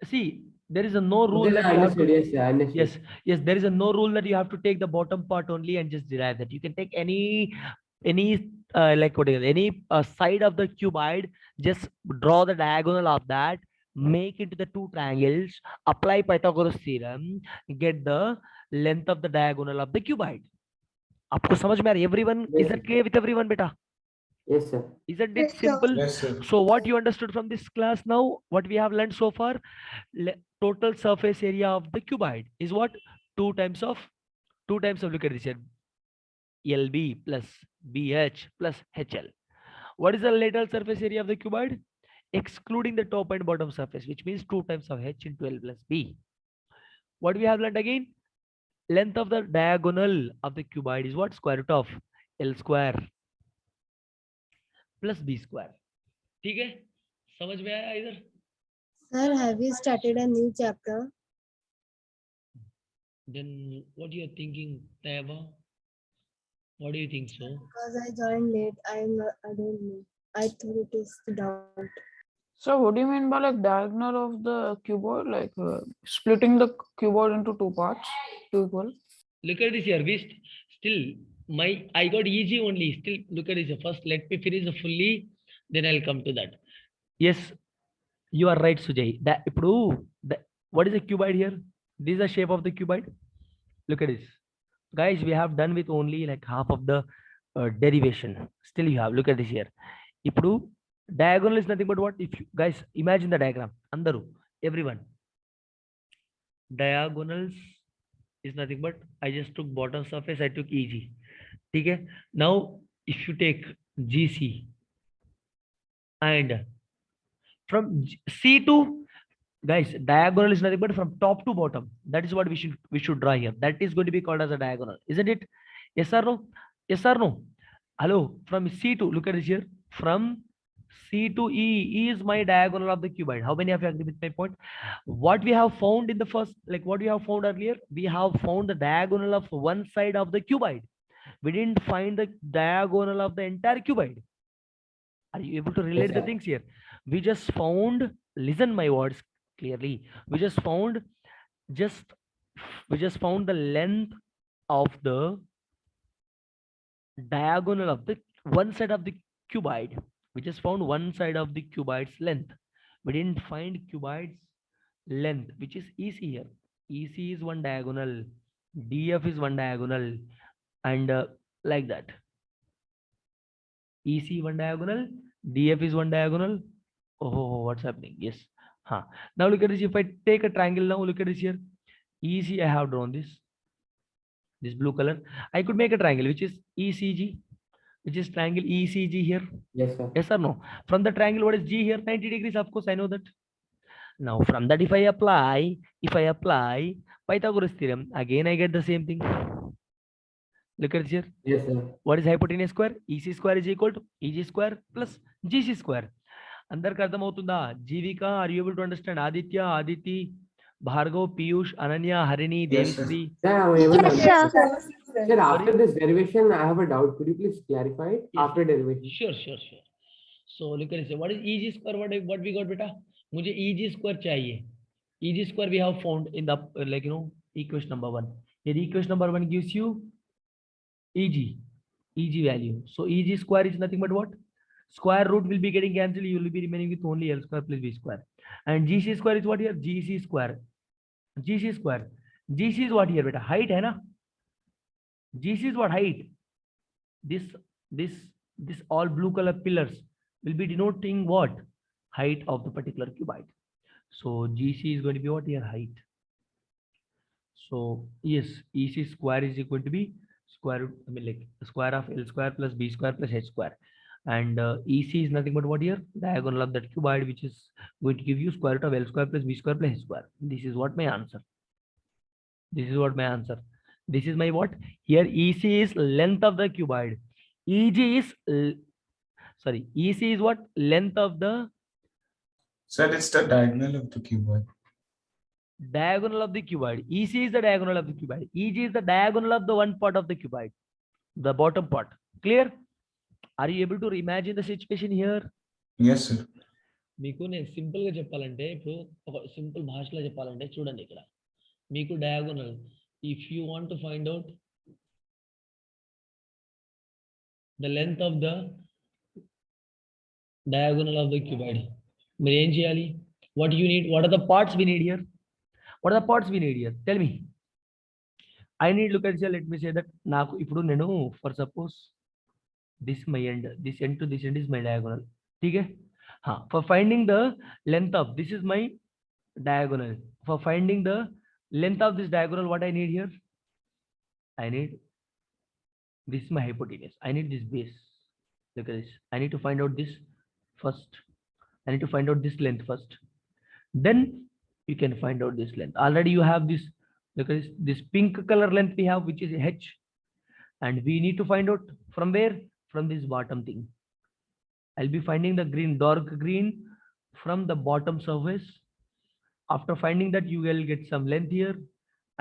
S1: See, there is a no rule that you have to,
S2: Yes, sir, understood.
S1: yes, there is a no rule that you have to take the bottom part only and just derive that. You can take any like what is it, any side of the cuboid, just draw the diagonal of that, make it to the two triangles, apply Pythagoras theorem, get the length of the diagonal of the cuboid. आपको समझ में आ रहा है? Everyone, is that clear with everyone, beta?
S2: Yes, sir.
S1: Isn't it
S7: Yes, sir.
S1: simple?
S3: Yes, sir.
S1: So what you understood from this class now, what we have learned so far, total surface area of the cuboid is what? 2 times of, look at this here, LB plus BH plus HL. What is the lateral surface area of the cuboid? Excluding the top and bottom surface, which means 2 times of H into L plus B. What we have learned again? Length of the diagonal of the cuboid is what? Square root of L square plus B square. ठीक है? समझ में आया इधर?
S8: Sir, have you started a new chapter?
S1: Then what you are thinking, Taiba? What do you think so?
S8: Because I joined late, I don't know. I thought it is the doubt.
S6: So what do you mean by like diagonal of the cuboid? Like splitting the cuboid into two parts, two equal?
S1: Look at this here. Still I got EG only. Still look at this here. First, let me finish the fully, then I'll come to that. Yes, you are right, Sujay. What is a cuboid here? This is the shape of the cuboid. Look at this. Guys, we have done with only like half of the derivation. Still you have, look at this here. Ippudu diagonal is nothing but what? If you guys imagine the diagram, Andaru, everyone. Diagonals is nothing but I just took bottom surface, I took EG. Okay. Now, if you take GC and from C to, guys, diagonal is nothing but from top to bottom. That is what we should draw here. That is going to be called as a diagonal, isn't it? Yes or no? Yes or no? Hello, from C to, look at this here. From C to E is my diagonal of the cuboid. How many of you agree with my point? What we have found in the first, like what we have found earlier, we have found the diagonal of one side of the cuboid. We didn't find the diagonal of the entire cuboid. Are you able to relate the things here? We just found, listen my words clearly. We just found the length of the diagonal of the one side of the cuboid. We just found one side of the cuboid's length. We didn't find cuboid's length, which is EC here. EC is one diagonal, DF is one diagonal, and like that. EC one diagonal, DF is one diagonal. Oh, what's happening? Yes. Huh. Now look at this. If I take a triangle now, look at this here. EC, I have drawn this blue color. I could make a triangle, which is ECG, which is triangle ECG here.
S2: Yes, sir.
S1: Yes or no? From the triangle, what is G here? 90 degrees, of course, I know that. Now, from that, if I apply Pythagoras theorem, again, I get the same thing. Look at this here.
S2: Yes, sir.
S1: What is hypotenuse square? EC square is equal to EG square plus GC square. అందరికి అర్థమవుతుందా? జీవిక, are you able to understand? Aditya, Aditi, Bhargav, Piyush, Ananya, Harini,
S3: Yes, sir.
S1: Devasri.
S2: Sir, I'm able to
S7: Yes,
S2: understand.
S7: sir.
S2: Sir, after this derivation, I have a doubt. Could you please clarify it?
S1: Yes.
S2: After derivation?
S1: Sure. So look at this. What is EG square? What we got, beta? मुझे EG square चाहिए. EG square we have found in the equation number 1. Here equation number 1 gives you EG value. So EG square is nothing but what? Square root will be getting cancelled. You will be remaining with only L square plus B square. And GC square is what here? GC square. GC is what here, beta? Height, hai na? GC is what? Height. This all blue color pillars will be denoting what? Height of the particular cuboid. So GC is going to be what here? Height. So yes, EC square is equal to be square root, square of L square plus B square plus H square. And EC is nothing but what here? Diagonal of that cuboid, which is going to give you square root of L square plus B square plus H square. This is what my answer. This is my what? Here EC is length of the cuboid. EC is what? Length of the
S3: Sir, it's the diagonal of the cuboid.
S1: diagonal of the cuboid. EC is the diagonal of the cuboid. EG is the diagonal of the one part of the cuboid, the bottom part. Clear? Are you able to imagine the situation here?
S3: Yes, sir.
S1: మీకు నేను simple గా చెప్పాలంటే ఇప్పుడు ఒక simple భాషలో చెప్పాలంటే చూడండి ఇక్కడ మీకు diagonal if you want to find out the length of the diagonal of the cuboid మీరు ఏం చేయాలి what you need what are the parts we need here what are the parts we need here tell me I need look at let me say that నాకు ఇప్పుడు నేను for suppose this my end, this end to this end is my diagonal. Okay. For finding the length of this is my diagonal. For finding the length of this diagonal, what I need here? I need this is my hypotenuse. I need this base. Look at this. I need to find out this first. I need to find out this length first. Then you can find out this length. Already you have this. Look at this pink color length we have, which is H. And we need to find out from where? From this bottom thing. I'll be finding the green, dark green from the bottom surface. After finding that, you will get some length here.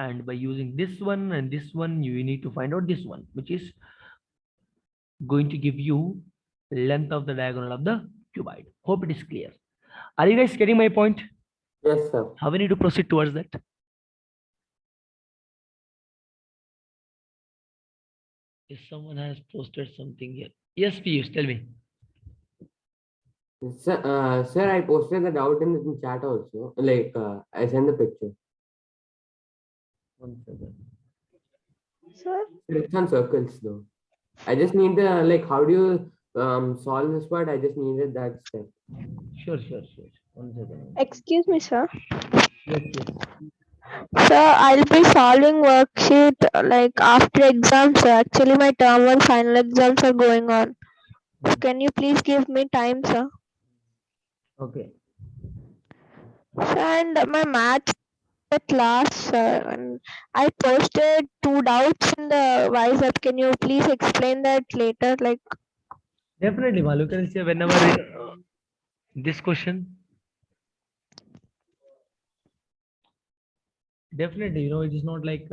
S1: And by using this one and this one, you need to find out this one, which is going to give you length of the diagonal of the cuboid. Hope it is clear. Are you guys getting my point?
S2: Yes, sir.
S1: How we need to proceed towards that? If someone has posted something here. Yes, Piyush, tell me.
S2: Sir, I posted the doubt in the chat also. Like, I sent the picture.
S1: 1 second.
S7: Sir,
S2: It's on circles though. I just need the, like, how do you solve this part? I just needed that step.
S1: Sure. 1 second.
S7: excuse me, sir.
S1: Yes.
S7: Sir, I'll be solving worksheet like after exams, sir. Actually, my term 1 final exams are going on. So can you please give me time, sir?
S1: Okay.
S7: Sir, and my maths class, sir. And I posted 2 doubts in the WhatsApp. Can you please explain that later? Like,
S1: Definitely, Malu, can say whenever this question. Definitely, it is not like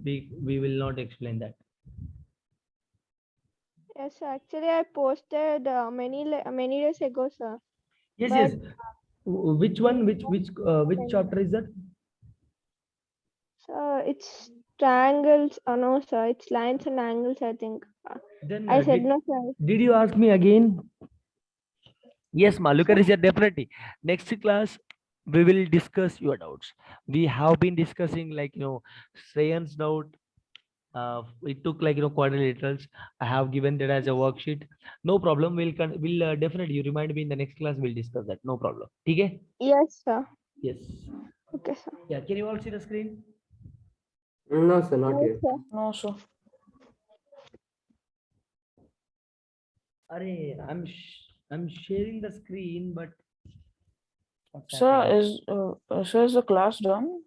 S1: we will not explain that.
S7: yes, sir. Actually, I posted many days ago, sir.
S1: Yes. Which one? Which chapter is that?
S7: Sir, it's triangles. Oh, no, sir. It's lines and angles, I think.
S1: Then
S7: I said no, sir.
S1: did you ask me again? Yes, Malukar is here, definitely. Next class, we will discuss your doubts. We have been discussing like, Shreyans doubt. It took like, quadrilaterals. I have given that as a worksheet. No problem. We'll definitely, you remind me in the next class, we'll discuss that. No problem. Okay?
S7: Yes, sir.
S1: Yes.
S7: Okay, sir.
S1: Yeah, can you all see the screen?
S2: No, sir, not
S7: No,
S2: yet.
S7: sir.
S6: No, sir.
S1: I'm sharing the screen, but what's
S6: Sir,
S1: happening?
S6: is the class done?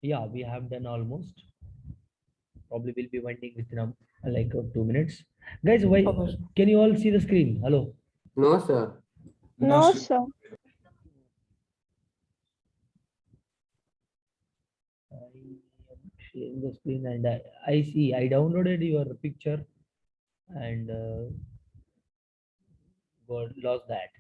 S1: Yeah, we have done almost. Probably will be winding within like 2 minutes. Guys, why
S6: Okay, sir.
S1: can you all see the screen? Hello.
S2: No, sir.
S7: No,
S3: sir.
S7: sir.
S1: I am sharing the screen and I see I downloaded your picture and lost that.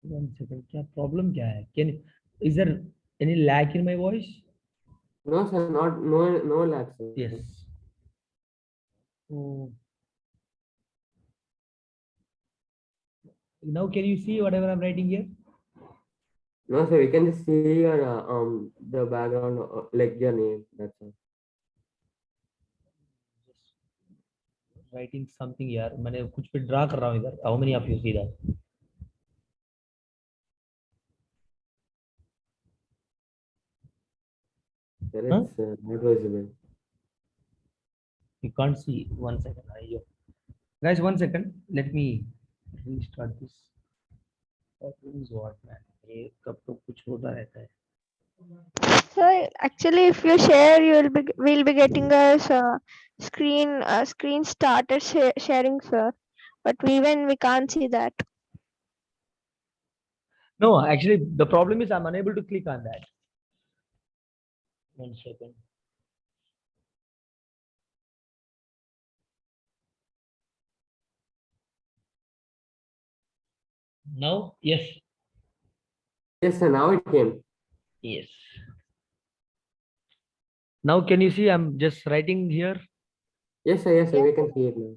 S1: One second. क्या problem क्या है? Is there any lag in my voice?
S2: No, sir, no lag, sir.
S1: Yes. So now can you see whatever I'm writing here?
S2: No, sir, we can just see your the background, like your name. That's all.
S1: Just writing something here. मैंने कुछ पे draw कर रहा हूँ इधर. How many of you see that?
S2: Sir,
S1: Huh?
S2: it's not visible.
S1: You can't see. 1 second. Guys, 1 second. Let me restart this. What is what, man? ये कब तो कुछ होता रहता है.
S7: So actually, if you share, we'll be getting a screen started sharing, sir. But we can't see that.
S1: No, actually, the problem is I'm unable to click on that. 1 second. Now, yes.
S2: Yes, sir, now it came.
S1: Yes. Now, can you see I'm just writing here?
S2: Yes, sir, we can see it now.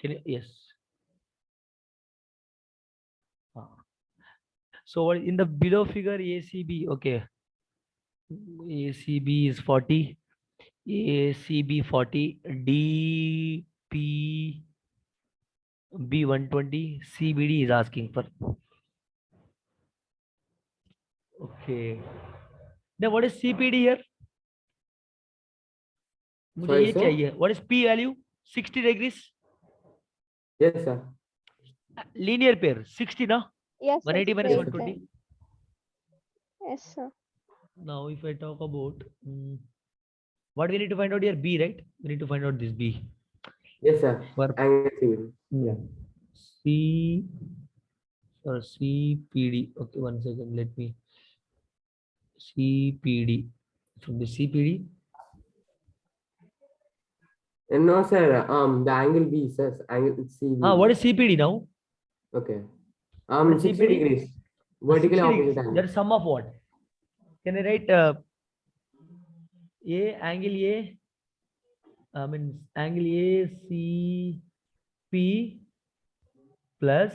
S1: Can you? Yes. So what in the below figure ACB? Okay. ACB is 40. ACB 40. DP B 120. CBD is asking for. Okay. Now what is CPD here? मुझे
S2: Sorry,
S1: ये
S2: sir?
S1: चाहिए. What is P value? 60 degrees.
S2: Yes, sir.
S1: Linear pair 60 na?
S7: Yes, sir.
S1: 180 minus
S7: straight
S1: 120.
S7: line. Yes, sir.
S1: Now if I talk about what we need to find out here, B, right? We need to find out this B.
S2: Yes, sir.
S1: For
S2: Angle CBD.
S1: C or CPD. Okay, one second. Let me CPD. From the CPD.
S2: No, sir. The angle B, sir. Angle CV.
S1: What is CPD now?
S2: Okay.
S1: What is
S2: 60
S1: CPD?
S2: degrees. Vertically
S1: 60
S2: opposite
S1: degrees.
S2: angle.
S1: That is sum of what? Can I write A angle A? I mean angle ACP plus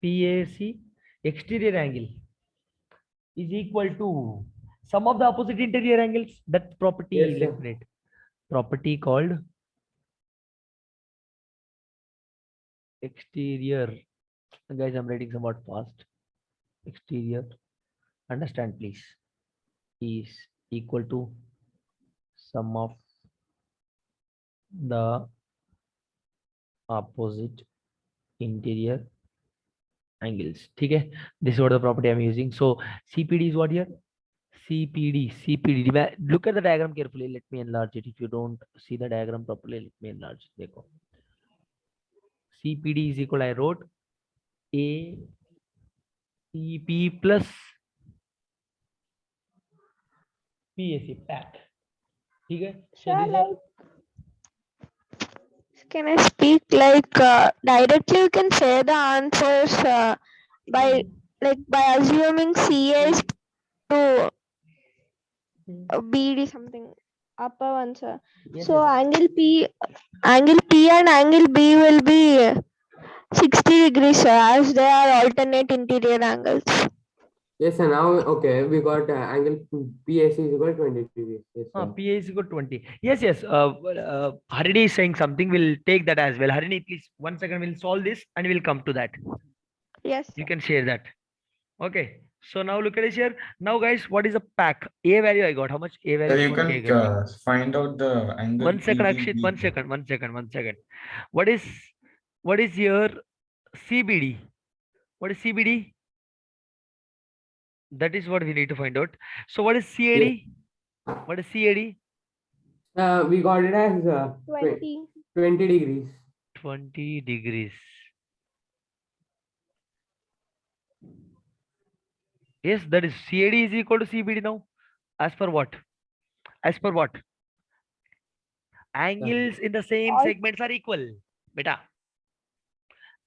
S1: PAC exterior angle is equal to sum of the opposite interior angles. That property,
S2: Yes,
S1: let
S2: sir.
S1: me write. Property called exterior. Guys, I'm writing somewhat fast. Exterior, understand please, is equal to sum of the opposite interior angles. Okay, this is what the property I'm using. So CPD is what here? CPD. Look at the diagram carefully. Let me enlarge it. If you don't see the diagram properly, let me enlarge it. Dekho. CPD is equal, I wrote ACP plus PAC pack. Okay. So
S7: Sir,
S1: these are,
S7: can I speak like directly? You can say the answers by assuming CA is to BD something upper one, sir.
S1: yes,
S7: So
S1: yes.
S7: angle P and angle B will be 60 degrees, sir, as they are alternate interior angles.
S2: Yes, sir. Now, okay, we got angle PAC is equal to 20 degrees. Yes, sir.
S1: PA is equal to 20. Yes, yes. Harini is saying something. We'll take that as well. Harini, please, 1 second. We'll solve this and we'll come to that.
S7: Yes,
S1: You
S7: sir.
S1: can share that. Okay. So now look at this here. Now, guys, what is a pack? A value I got. How much A value?
S3: You can find out the angle.
S1: 1 second,
S3: PDB.
S1: Akshit. 1 second. 1 second. 1 second. What is your CBD? What is CBD? That is what we need to find out. So what is CAD?
S2: Yes.
S1: What is CAD?
S2: We got it as
S7: 20.
S2: 20 degrees.
S1: 20 degrees. Yes, that is CAD is equal to CBD now. As per what? As per what? Angles in the same
S7: All-
S1: segments are equal. Beta.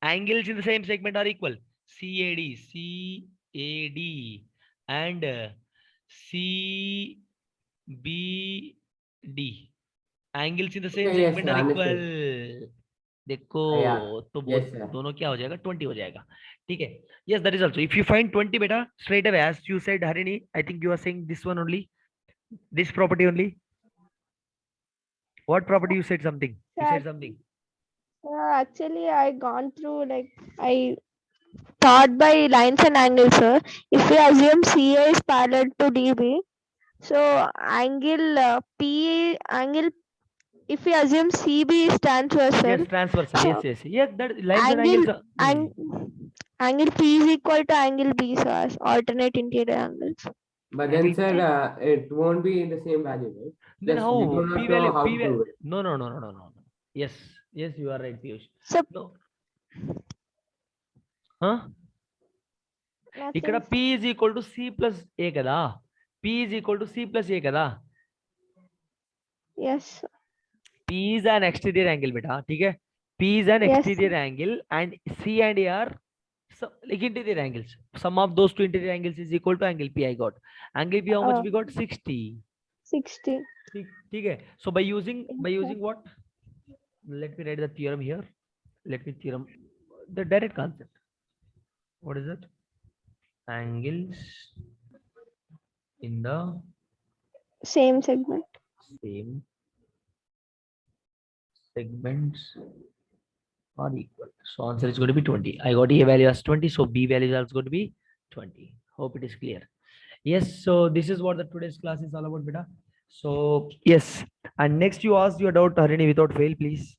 S1: Angles in the same segment are equal. CAD and CBD. Angles in the same
S2: Okay, yes,
S1: segment
S2: sir,
S1: are equal.
S2: understood.
S1: देखो तो
S2: Yes, sir.
S1: दोनों क्या हो जाएगा 20 हो जाएगा ठीक है yes that is also if you find 20 beta straight away as you said Harini I think you are saying this one only this property only what property you said something you said something
S7: Actually, I gone through I thought by lines and angles, sir. If we assume CA is parallel to DB, so angle if we assume CB is transversal,
S1: yes transversal
S7: so
S1: yes that lines and angles are,
S7: angle P is equal to angle B, so as alternate interior angles.
S2: But then, sir, it won't be in the same value, right?
S1: then
S2: Just
S1: how
S2: we do not
S1: P
S2: know
S1: value
S2: how
S1: P
S2: to
S1: value
S2: do it.
S1: no yes you are right Piyush
S7: So
S1: no huh ఇక్కడ
S7: nothing.
S1: P is equal to C plus A కదా P is equal to C plus A కదా
S7: Yes.
S1: P is an exterior angle beta ठीक है P is an
S7: Yes.
S1: exterior angle and C and A are like interior angles sum of those two interior angles is equal to angle P I got angle P how much we got 60
S7: 60.
S1: ठीक है so by using what let me write the theorem here let me theorem the direct concept what is it angles in the
S7: Same segment.
S1: same segments are equal. So answer is going to be 20. I got A value as 20. So B value is also going to be 20. Hope it is clear. Yes. So this is what the today's class is all about, beta. So yes. And next you ask your doubt, Harini, without fail, please.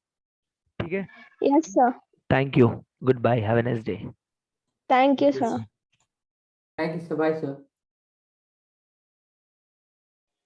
S1: Okay.
S7: Yes, sir.
S1: Thank you. Goodbye. Have a nice day.
S7: Thank you, sir.
S2: Thank you, sir. Bye, sir.